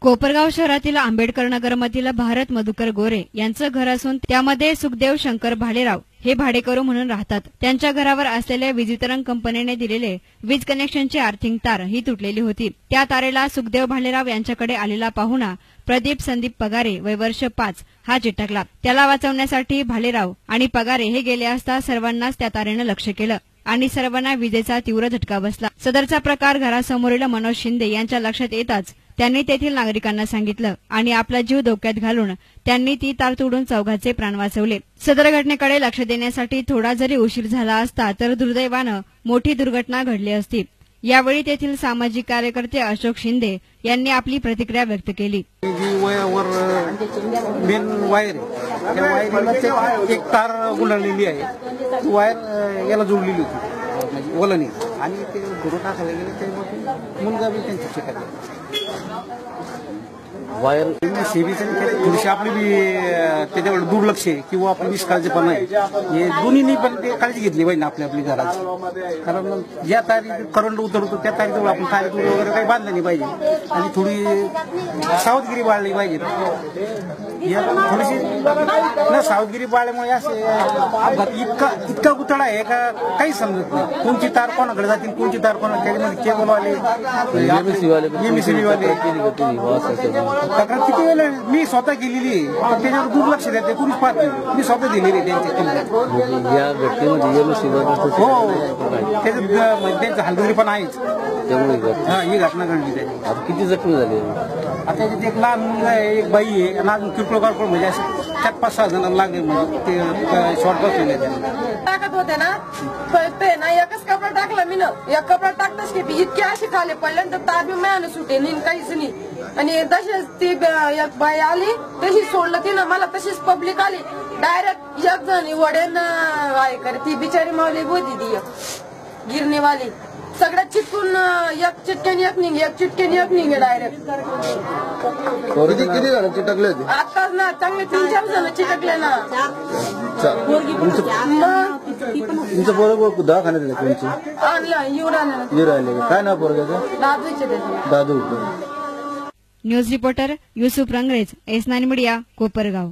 कोपरगाव शहरातील आंबेडकर नगरमधील भारत मधुकर गोरे यांचं घर असून त्यामध्ये सुखदेव शंकर भालेराव हे भाडेकरू म्हणून राहतात। त्यांच्या घरावर असलेल्या वीज वितरण कंपनीने दिलेले वीज कनेक्शनची आर्थिंग तार ही तुटलेली होती। त्या तारेला सुखदेव भालेराव यांच्याकडे आलेला पाहुणा प्रदीप संदीप पगारे वय वर्ष 5 हा चिटकला। त्याला वाचवण्यासाठी भालेराव आणि पगारे हे गेले असता सर्वांनाच त्या तारेने लक्ष केलं आणि सर्वांना विजेचा तीव्र झटका बसला। सदरचा प्रकार घरासमोरील मनोज शिंदे यांच्या लक्षात येताच त्यांनी तेथील नागरिकांना सांगितलं आणि आपला जीव धोक्यात घालून त्यांनी ती तार तोडून चौघांचे प्राण वाचवले। सदर घटनेकडे लक्ष देण्यासाठी थोडा जरी उशीर झाला असता तर दुर्दैवानं मोठी दुर्घटना घडली असती। यावेळी तेथील सामाजिक कार्यकर्ते अशोक शिंदे यांनी आपली प्रतिक्रिया व्यक्त केली। मेन वायर त्या वायरला एक तार गुंडाळलेली आहे, वायर याला जोडलेली होती वलनी आणि ते धुरू टाकायला गेले ते मुलगा बी त्यांची चिटकला वायर सेवेचं थोडीशी आपली बी त्याच्यावर दुर्लक्ष आहे किंवा आपली निष्काळजीपणा आहे, हे दोन्हीनी पण ते काळजी घेतली पाहिजे आपली आपली घराची। कारण ज्या तारीख करंट उतरतो त्या तारीखजवळ आपण तारीख वगैरे काही बांधलं नाही पाहिजे आणि थोडी सावधगिरी बाळगली पाहिजे। थोडीशी न सावधगिरी बाळगल्यामुळे असे अपघात इतका गुतडा आहे का काही समजत नाही। कोणची तार कोणाकडे जातील, कोणची तार कोणाकडे, त्याच्यामध्ये केबलवाले एमएससीबी वाले तक्रार किती वेळेला मी स्वतः केलेली आहे, त्याच्यावर दुर्लक्ष देते कोणीच पाहत नाही। मी स्वतः दिलेली आहे त्यांच्या हो त्यांचा हलगर्जी पण आहेच, ही घटना घडली त्याची। किती जखमी झाले आता त्याच्यात एक लहान मुलगा आहे, एक बाई आहे आणि अजून किरकोळ कारकोळ म्हणजे असे 4-5-6 जणांना लागले म्हणजे ते शॉर्ट बसलेले टाकत होते ना एकच कपडा टाकला मी एक कपडा टाकताच की इतके असे खाले पडले तर तार बी मिळालं सुटे नाही काहीच नाही। आणि तशीच ती एक बाई आली तशीच सोडलं तिनं मला, तशीच पब्लिक आली डायरेक्ट एक जण वडेन आहे करे ती बिचारी मावली होती ती गिरणीवाली सगळ्यात चिटकून एक चिटक्याने एक निघे एक चिटक्याने एक निघे डायरेक्ट। किती जण चिटकले होते आताच ना चांगले 3-4 जण चिटकले ना। तुमचं पोरग दवाखान्यात तुमची युराले काय नाव पोरगाचं? Dadu. News reporter Yusuf Rangrez, S9 media, Kopargaon.